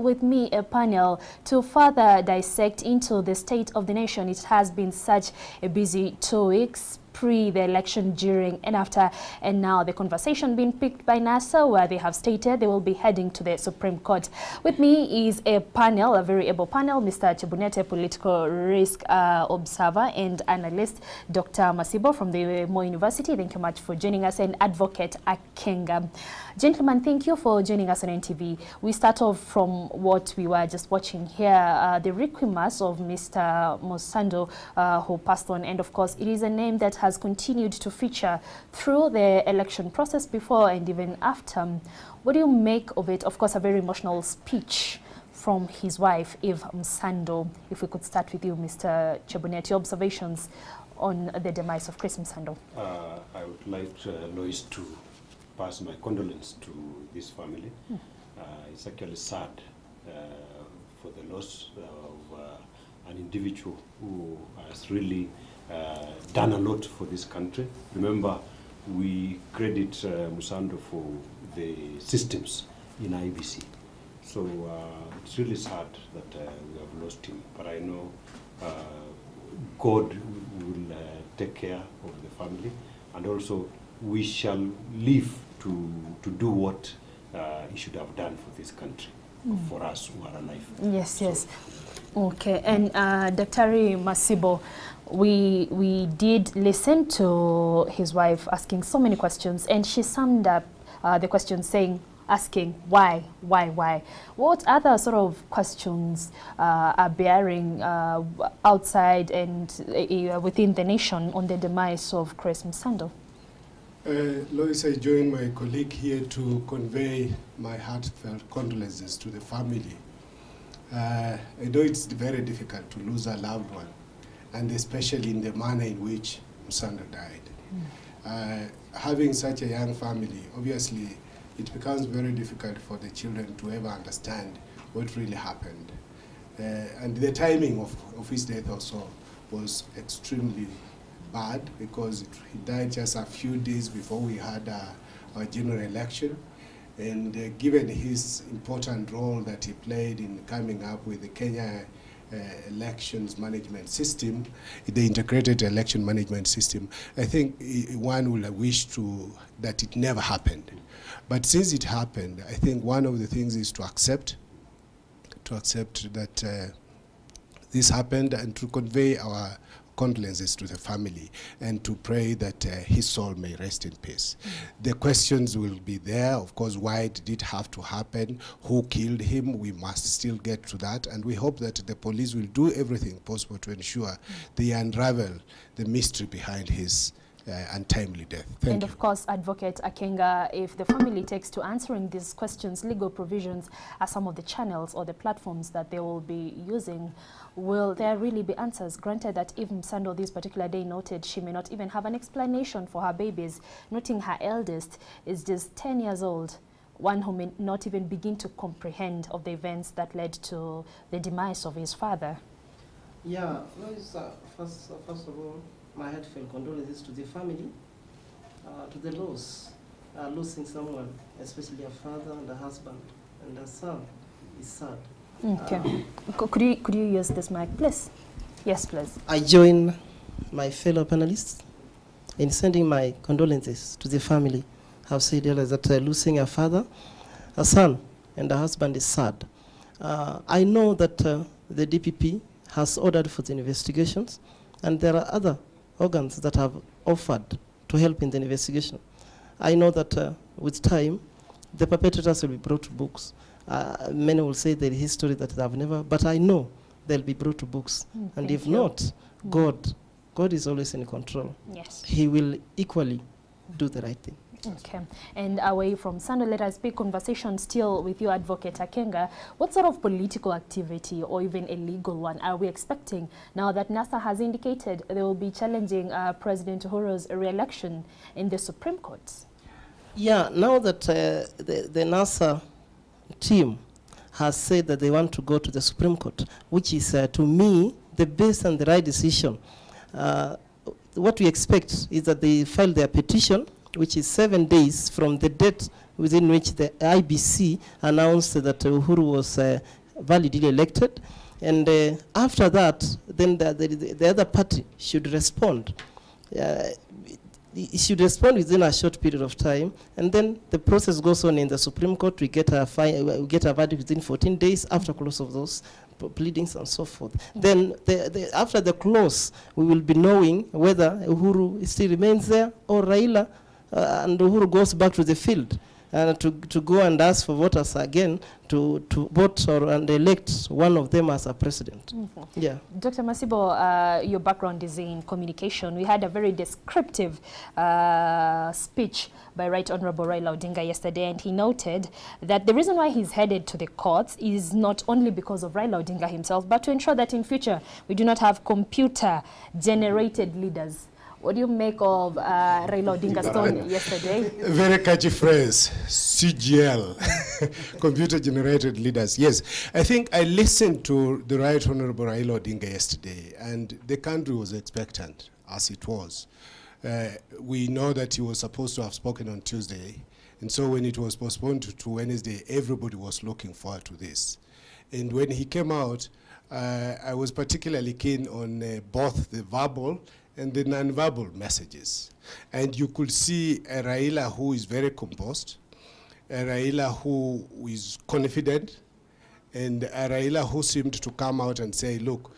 with me a panel to further dissect into the state of the nation. It has been such a busy 2 weeks, pre the election, during and after, and now the conversation being picked by NASA, where they have stated they will be heading to the Supreme Court. With me is a panel, a very able panel, Mr. Chebunete, political risk observer and analyst, Dr. Masibo from the Moi University. Thank you much for joining us, and Advocate Akenga. Gentlemen, thank you for joining us on NTV. We start off from what we were just watching here, the requiem mass of Mr. Msando, who passed on, and of course it is a name that has continued to feature through the election process before and even after. What do you make of it? Of course, a very emotional speech from his wife, Eve Msando. If we could start with you, Mr. Chebunete, your observations on the demise of Chris Msando. I would like Lois to pass my condolences to this family. It's actually sad for the loss of an individual who has really done a lot for this country. Remember, we credit Msando for the systems in IBC. So it's really sad that we have lost him. But I know God will take care of the family, and also we shall live to do what he should have done for this country, for us who are alive. Yes, so. Yes. Okay, and Dr. Masibo, we did listen to his wife asking so many questions, and she summed up the questions asking why. What other sort of questions are bearing outside and within the nation on the demise of Chris Msando? Lois, I join my colleague here to convey my heartfelt condolences to the family. I know it's very difficult to lose a loved one, and especially in the manner in which Msando died. Having such a young family, obviously, it becomes very difficult for the children to ever understand what really happened. And the timing of his death also was extremely bad, because he died just a few days before we had our general election. And given his important role that he played in coming up with the Kenya elections management system, the integrated election management system, I think one will wish that it never happened. But since it happened, I think one of the things is to accept that this happened, and to convey our condolences to the family, and to pray that his soul may rest in peace. The questions will be there, of course. Why did it have to happen? Who killed him? We must still get to that, and we hope that the police will do everything possible to ensure they unravel the mystery behind his untimely death. Thank you. Of course, Advocate Akenga, if the family takes to answering these questions, legal provisions are some of the channels or the platforms that they will be using. Will there really be answers? Granted that even Msando this particular day noted she may not even have an explanation for her babies, noting her eldest is just 10 years old, one who may not even begin to comprehend of the events that led to the demise of his father. Yeah, first of all, my heartfelt condolences to the family, to the loss, losing someone, especially a father and a husband and a son, is sad. Okay. Could you use this mic, please? Yes, please. I join my fellow panelists in sending my condolences to the family. I've said earlier that losing a father, a son, and a husband is sad. I know that the DPP has ordered for the investigations, and there are other organs that have offered to help in the investigation. I know that with time, the perpetrators will be brought to books. Many will say there is history that they have never, but I know they'll be brought to books. And if not, God is always in control. Yes. He will equally do the right thing. Okay. And away from Msando, let us be conversation still with you, Advocate Akenga. What sort of political activity, or even a legal one, are we expecting now that NASA has indicated they will be challenging President Uhuru's re-election in the Supreme Court? Yeah, now that the NASA team has said that they want to go to the Supreme Court, which is, to me, the best and the right decision. What we expect is that they file their petition, which is 7 days from the date within which the IBC announced that Uhuru was validly elected. And after that, then the other party should respond. It should respond within a short period of time, and then the process goes on in the Supreme Court. We get a verdict within 14 days after close of those pleadings and so forth. Then after the close, we will be knowing whether Uhuru still remains there or Raila and Uhuru goes back to the field to go and ask for voters again to vote and elect one of them as a president. Yeah. Dr. Masibo, your background is in communication. We had a very descriptive speech by Right Honorable Raila Odinga yesterday, and he noted that the reason why he's headed to the courts is not only because of Raila Odinga himself, but to ensure that in future we do not have computer-generated leaders. What do you make of Raila Odinga's tone yesterday? Very catchy phrase, CGL, computer-generated leaders. Yes, I think I listened to the Right Honorable Raila Odinga yesterday, and the country was expectant, as it was. We know that he was supposed to have spoken on Tuesday, and so when it was postponed to Wednesday, everybody was looking forward to this. And when he came out, I was particularly keen on both the verbal and the non-verbal messages. And you could see a Raila who is very composed, a Raila who is confident, and a Raila who seemed to come out and say, look,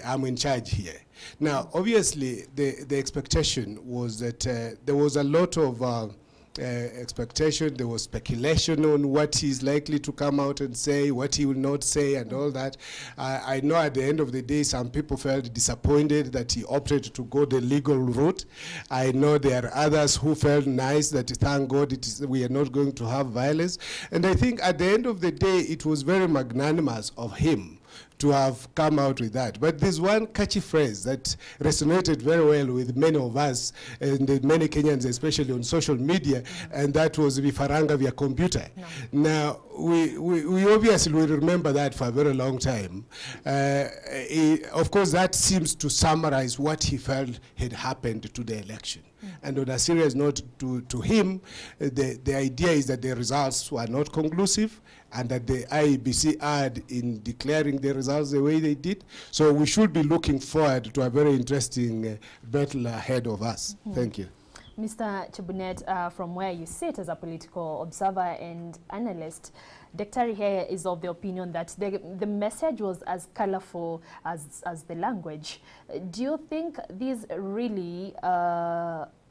I'm in charge here. Now, obviously, the expectation was that there was a lot of expectation, there was speculation on what he's likely to come out and say, what he will not say, and all that. I know at the end of the day, some people felt disappointed that he opted to go the legal route. I know there are others who felt nice that, thank God, we are not going to have violence. And I think at the end of the day, it was very magnanimous of him to have come out with that. But there's one catchy phrase that resonated very well with many of us and many Kenyans, especially on social media, and that was vifaranga via computer. No. Now, we obviously will remember that for a very long time. Of course, that seems to summarize what he felt had happened to the election. And on a serious note, to him, the idea is that the results were not conclusive, and that the IEBC erred in declaring the results the way they did. So we should be looking forward to a very interesting battle ahead of us. Thank you. Mr. Chebunet, from where you sit as a political observer and analyst, Dr. here is of the opinion that the message was as colorful as the language. Do you think these really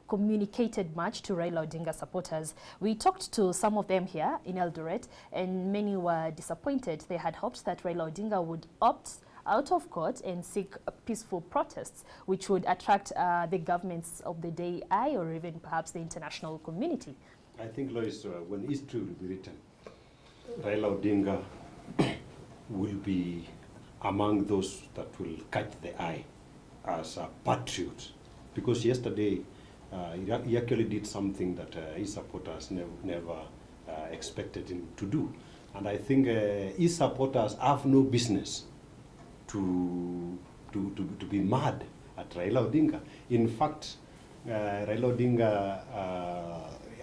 communicated much to Raila Odinga supporters? We talked to some of them here in Eldoret, and many were disappointed. They had hoped that Raila Odinga would opt out of court and seek peaceful protests, which would attract the governments of the day, or even perhaps the international community. I think, Lois, when history will be written, Raila Odinga will be among those that will catch the eye as a patriot, because yesterday he actually did something that his supporters never expected him to do. And I think his supporters have no business to be mad at Raila Odinga. In fact, Raila Odinga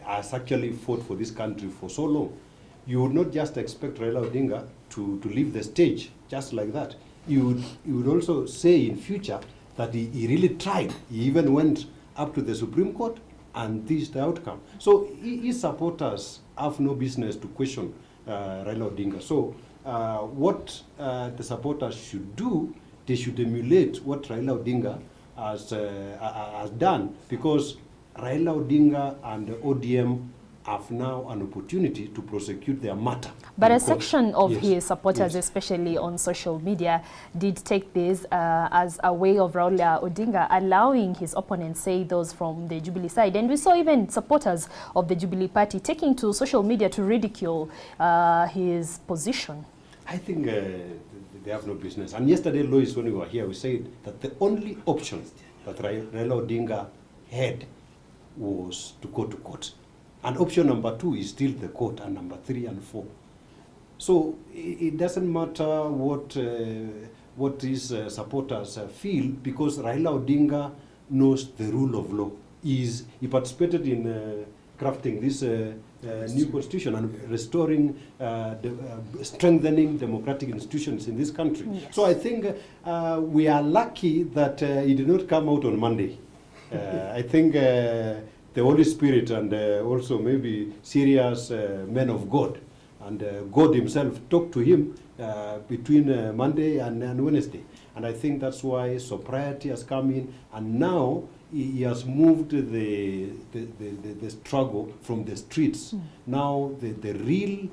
has actually fought for this country for so long. You would not just expect Raila Odinga to leave the stage just like that. You would also say in future that he really tried. He even went up to the Supreme Court, and this is the outcome. So his supporters have no business to question Raila Odinga. So what the supporters should do, they should emulate what Raila Odinga has done, because Raila Odinga and the ODM have now an opportunity to prosecute their matter. But a section of his supporters, especially on social media, did take this as a way of Raila Odinga allowing his opponents, say those from the Jubilee side. And we saw even supporters of the Jubilee party taking to social media to ridicule his position. I think they have no business. And yesterday, Lois, when we were here, we said that the only option that Raila Odinga had was to go to court. And option number 2 is still the court, and number 3 and 4. So it doesn't matter what his supporters feel, because Raila Odinga knows the rule of law. He participated in crafting this new constitution and restoring, strengthening democratic institutions in this country. Yes. So I think we are lucky that it did not come out on Monday. I think the Holy Spirit and also maybe serious men of God and God himself talked to him between Monday and Wednesday. And I think that's why sobriety has come in, and now he has moved the struggle from the streets. Now the real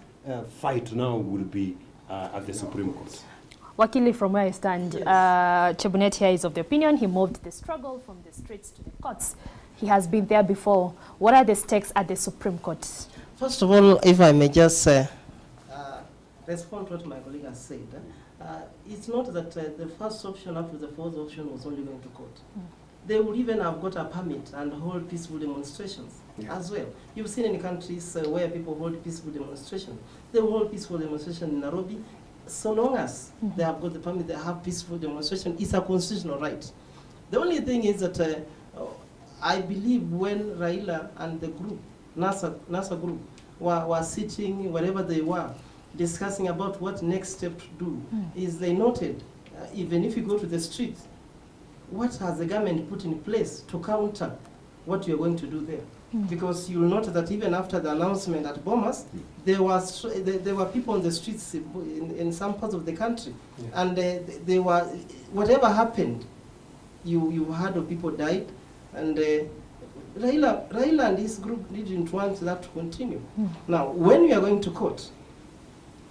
fight now will be at the Supreme Court. Wakili, from where I stand, Chebunet here is of the opinion he moved the struggle from the streets to the courts. He has been there before. What are the stakes at the Supreme Court? First of all, if I may just respond to what my colleague has said. It's not that the first option up to the fourth option was only going to court. They would even have got a permit and hold peaceful demonstrations as well. You've seen in countries where people hold peaceful demonstrations. They will hold peaceful demonstration in Nairobi. So long as they have got the permit, they have peaceful demonstration. It's a constitutional right. The only thing is that I believe when Raila and the group, NASA group, were sitting wherever they were, discussing about what next step to do, is they noted, even if you go to the streets, what has the government put in place to counter what you're going to do there? Because you'll note that even after the announcement at Bomas, there were people on the streets in some parts of the country, and they were, whatever happened, you heard of people died, and Raila and his group didn't want that to continue. Now, when we are going to court,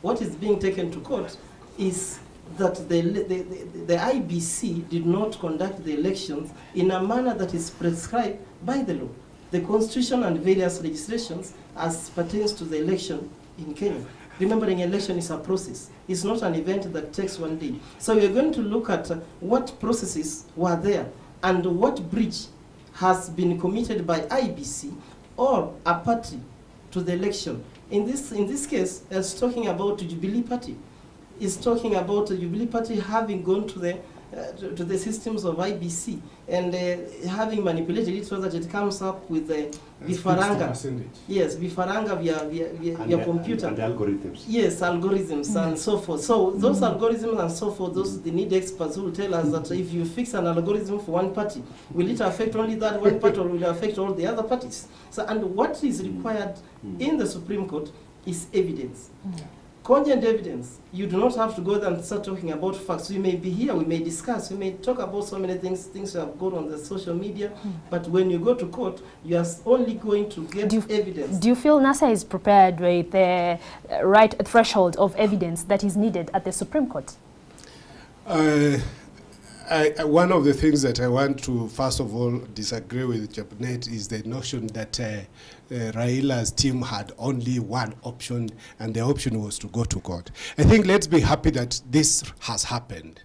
what is being taken to court is that the IBC did not conduct the elections in a manner that is prescribed by the law, the constitution and various legislations as pertains to the election in Kenya. Remembering, election is a process. It's not an event that takes one day. So we're going to look at what processes were there and what breach has been committed by IBC or a party to the election. In this case, it's talking about the Jubilee Party. It's talking about the Jubilee Party having gone to the systems of IBC and having manipulated it so that it comes up with the Bifaranga. Yes, Bifaranga via computer. And the algorithms. Yes, algorithms and so forth. So those algorithms and so forth, they need experts who will tell us that if you fix an algorithm for one party, will it affect only that one party or will it affect all the other parties? So, and what is required in the Supreme Court is evidence. Cogent evidence. You do not have to go there and start talking about facts. We may be here, we may discuss, we may talk about so many things you have got on the social media, but when you go to court, you are only going to get evidence. Do you feel NASA is prepared with the right threshold of evidence that is needed at the Supreme Court? One of the things that I want to, first of all, disagree with Japanet is the notion that Raila's team had only one option, and the option was to go to court. I think let's be happy that this has happened.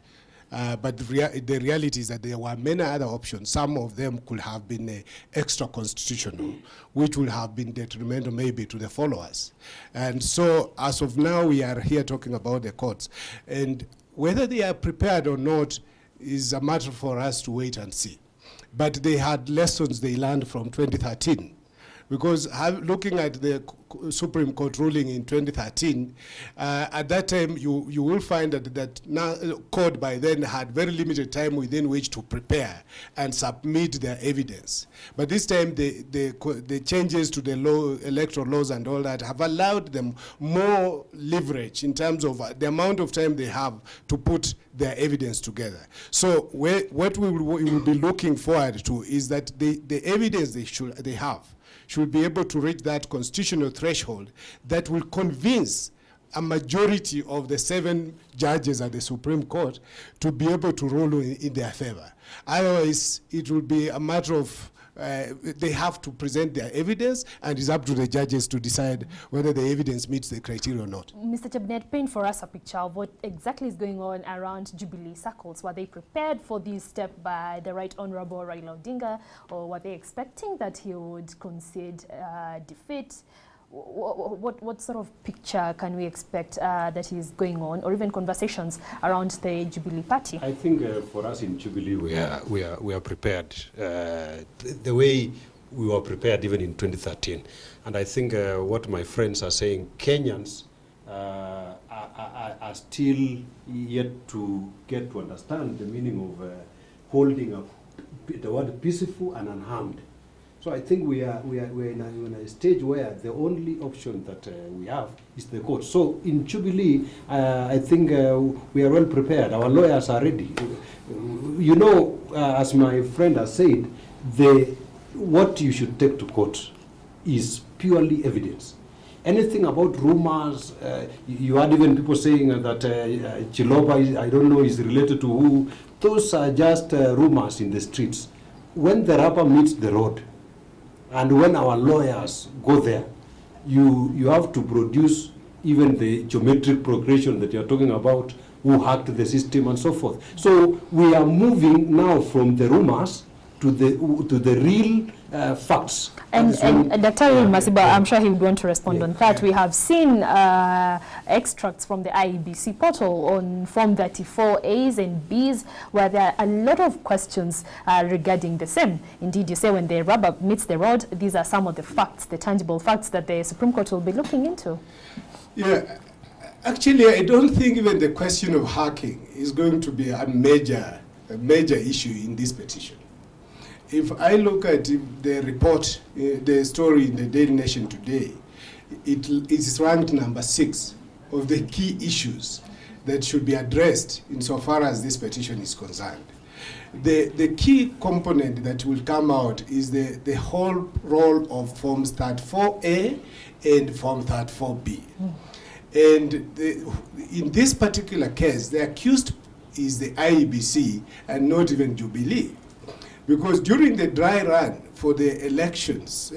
But the reality is that there were many other options. Some of them could have been extra constitutional, which would have been detrimental maybe to the followers. And so as of now, we are here talking about the courts. And whether they are prepared or not is a matter for us to wait and see. But they had lessons they learned from 2013. Because looking at the Supreme Court ruling in 2013, at that time you will find that court by then had very limited time within which to prepare and submit their evidence. But this time the changes to the electoral laws and all that have allowed them more leverage in terms of the amount of time they have to put their evidence together. So what we will be looking forward to is that the evidence they have should be able to reach that constitutional threshold that will convince a majority of the 7 judges at the Supreme Court to be able to rule in their favor. Otherwise, it will be a matter of they have to present their evidence, and it's up to the judges to decide whether the evidence meets the criteria or not. Mr. Chebunet, paint for us a picture of what exactly is going on around Jubilee circles. Were they prepared for this step by the Right Honorable Raila Odinga, or were they expecting that he would concede defeat? What sort of picture can we expect that is going on, or even conversations around the Jubilee Party? I think for us in Jubilee, we are prepared. The way we were prepared even in 2013. And I think what my friends are saying, Kenyans are still yet to get to understand the meaning of holding up the word peaceful and unharmed. So I think we are in a stage where the only option that we have is the court. So in Jubilee, I think we are well prepared. Our lawyers are ready. You know, as my friend has said, what you should take to court is purely evidence. Anything about rumors, you had even people saying that Chiloba, I don't know, is related to who. Those are just rumors in the streets. When the rubber meets the road, and when our lawyers go there, you have to produce even the geometric progression that you're talking about, who hacked the system and so forth. So we are moving now from the rumors to the real facts. And Dr. Masiba, I'm sure he would want to respond on that. We have seen extracts from the IEBC portal on Form 34As and Bs, where there are a lot of questions regarding the same. Indeed, you say when the rubber meets the road, these are some of the facts, the tangible facts that the Supreme Court will be looking into. Yeah, actually, I don't think even the question of hacking is going to be a major issue in this petition. If I look at the report, the story in the Daily Nation today, it is ranked number 6 of the key issues that should be addressed insofar as this petition is concerned. The key component that will come out is the whole role of Forms 34A and Form 34B. And in this particular case, the accused is the IEBC and not even Jubilee. Because during the dry run for the elections,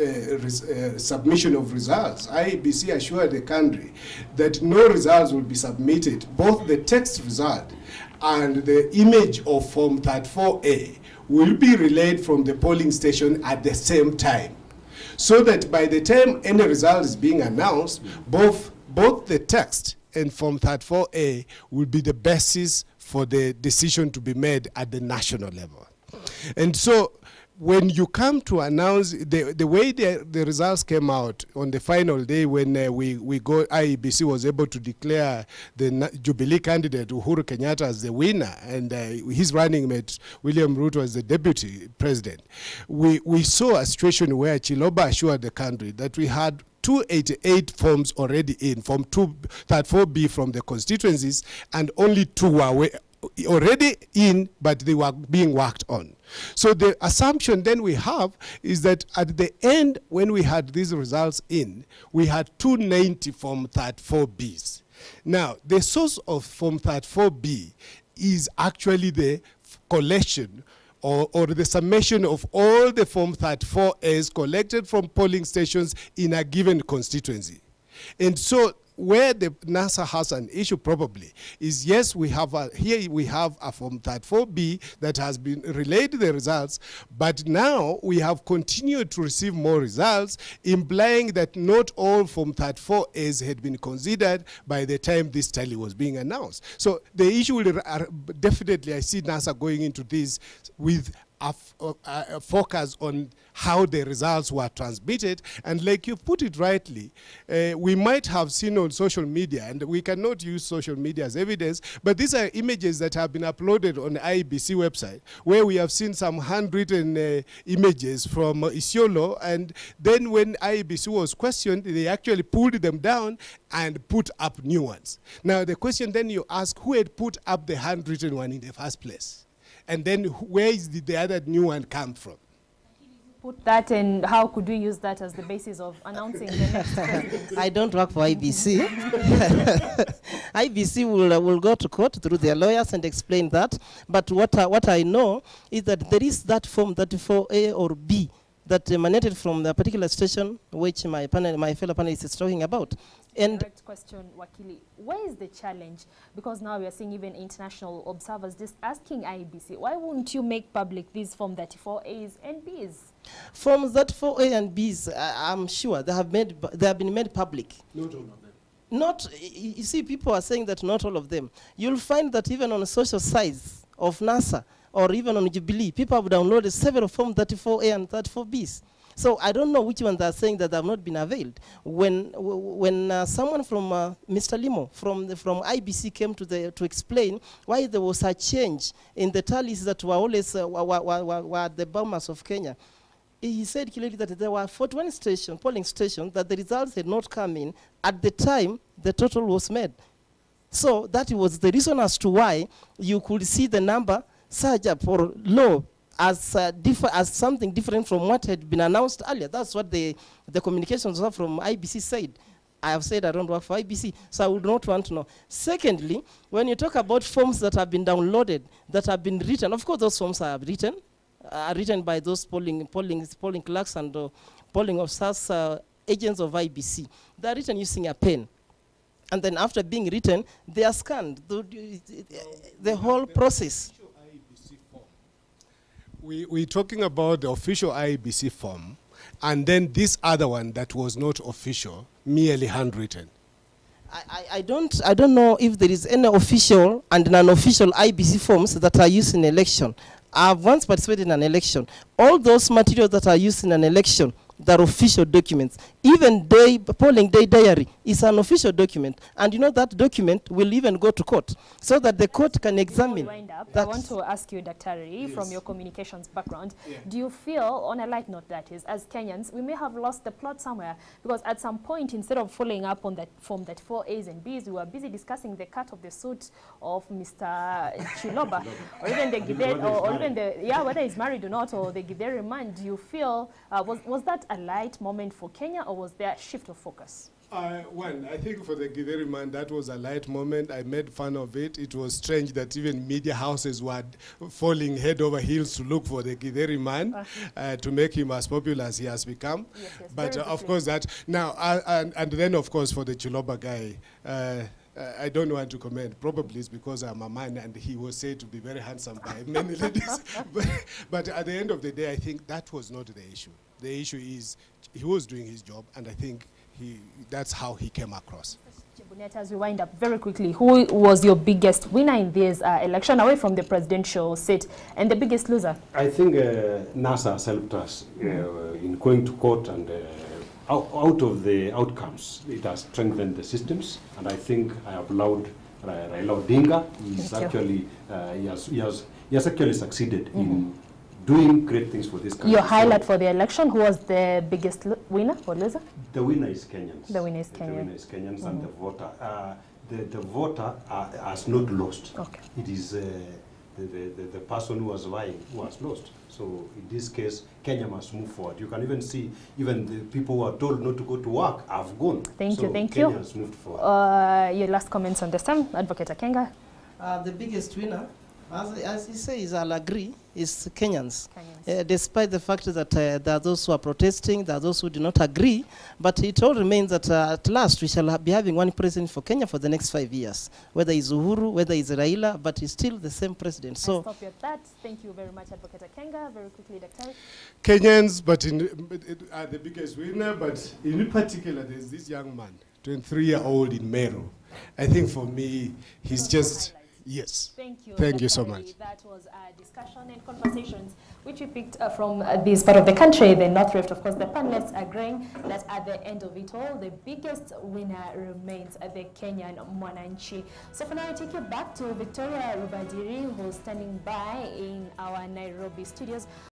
submission of results, IEBC assured the country that no results will be submitted, both the text result and the image of Form 34A will be relayed from the polling station at the same time. So that by the time any result is being announced, both the text and Form 34A will be the basis for the decision to be made at the national level. And so when you come to announce the way the results came out on the final day when IEBC was able to declare the Jubilee candidate Uhuru Kenyatta as the winner and his running mate William Ruto as the deputy president, we saw a situation where Chiloba assured the country that we had 288 forms already in, Form 34B from the constituencies, and only 2 were already in, but they were being worked on. So the assumption then we have is that at the end, when we had these results in, we had 290 Form 34Bs. Now, the source of Form 34B is actually the collection or the summation of all the Form 34As collected from polling stations in a given constituency. And so where the NASA has an issue probably is, yes, here we have a Form 34B that has been relayed the results, but now we have continued to receive more results, implying that not all Form 34As had been considered by the time this tally was being announced. So the issue will definitely, I see NASA going into this with a focus on how the results were transmitted. And like you put it rightly, we might have seen on social media, and we cannot use social media as evidence, but these are images that have been uploaded on the IEBC website, where we have seen some handwritten images from Isiolo, and then when IEBC was questioned, they actually pulled them down and put up new ones. Now the question then you ask, who had put up the handwritten one in the first place? And then where did the other new one come from? Put that, and how could we use that as the basis of announcing the next president? I don't work for IBC. IBC will go to court through their lawyers and explain that. But what I know is that there is that Form 34A or B that emanated from the particular station which my fellow panelist is talking about. And direct question, Wakili, where is the challenge? Because now we are seeing even international observers just asking IEBC, why won't you make public these Form 34As and Bs? Forms 34A and Bs, I'm sure they have been made public. Not all of them. Not, you see, people are saying that not all of them. You'll find that even on the social sites of NASA or even on Jubilee, people have downloaded several Form 34A and 34Bs. So I don't know which ones are saying that they have not been availed. When someone from Mr. Limo from IBC came to explain why there was a change in the tallies that were always were the bombers of Kenya, he said clearly that there were 41 polling stations that the results had not come in at the time the total was made. So that was the reason as to why you could see the number surge up or low as something different from what had been announced earlier. That's what the communications from IBC said. I have said I don't work for IBC, so I would not want to know. Secondly, when you talk about forms that have been downloaded, that have been written, of course those forms are written by those polling clerks and polling officers, agents of IBC. They are written using a pen. And then after being written, they are scanned. The whole process. We're talking about the official IBC form, and then this other one that was not official, merely handwritten. I don't know if there is any official and non-official IBC forms that are used in election. I've once participated in an election. All those materials that are used in an election, they're official documents. Even polling day diary is an official document. And you know that document will even go to court so that the court can examine. I want to ask you, Dr. Yes. From your communications background, do you feel, on a light note that is, as Kenyans, we may have lost the plot somewhere? Because at some point, instead of following up on that form, that 4 A's and B's, we were busy discussing the cut of the suit of Mr. Chiloba, or even the Gidere, or even the, whether he's married or not, or the Gidere man. Do you feel, was that a light moment for Kenya, or was there a shift of focus? Well, I think for the Gidere man, that was a light moment. I made fun of it. It was strange that even media houses were falling head over heels to look for the Gidere man to make him as popular as he has become. Yes, but of course that, now, and then of course for the Chiloba guy, I don't want to comment. Probably it's because I'm a man and he was said to be very handsome by many ladies. But at the end of the day, I think that was not the issue. The issue is he was doing his job, and I think that's how he came across. As we wind up very quickly, who was your biggest winner in this election, away from the presidential seat, and the biggest loser? I think NASA has helped us in going to court, and out of the outcomes, it has strengthened the systems, and I think I have allowed Raila Odinga. He has actually succeeded in doing great things for this country. Your highlight for the election, who was the biggest winner or loser? The winner is Kenyans. The winner is Kenyans. The winner is Kenyans and the voter. The voter has not lost. Okay. It is the person who was vying who has lost. So in this case, Kenya must move forward. You can even see, even the people who are told not to go to work have gone. Thank you. Kenya has moved forward. Your last comments on the same, Advocate Akenga? The biggest winner, as he says, I'll agree, is Kenyans. Despite the fact that there are those who are protesting, there are those who do not agree, but it all remains that at last we shall be having one president for Kenya for the next 5 years. Whether it's Uhuru, whether it's Raila, but it's still the same president. So stop you at that. Thank you very much, Advocate Akenga. Very quickly, Dr. Kenyans, but are the biggest winner, but in particular, there's this young man, 23-year-old in Meru. I think for me, he's just... Yes. Thank you. Thank you so much. That was a discussion and conversations which we picked from this part of the country, the North Rift. Of course, the panelists agreeing that at the end of it all, the biggest winner remains the Kenyan Mwananchi. So for now, I take you back to Victoria Rubadiri, who's standing by in our Nairobi studios.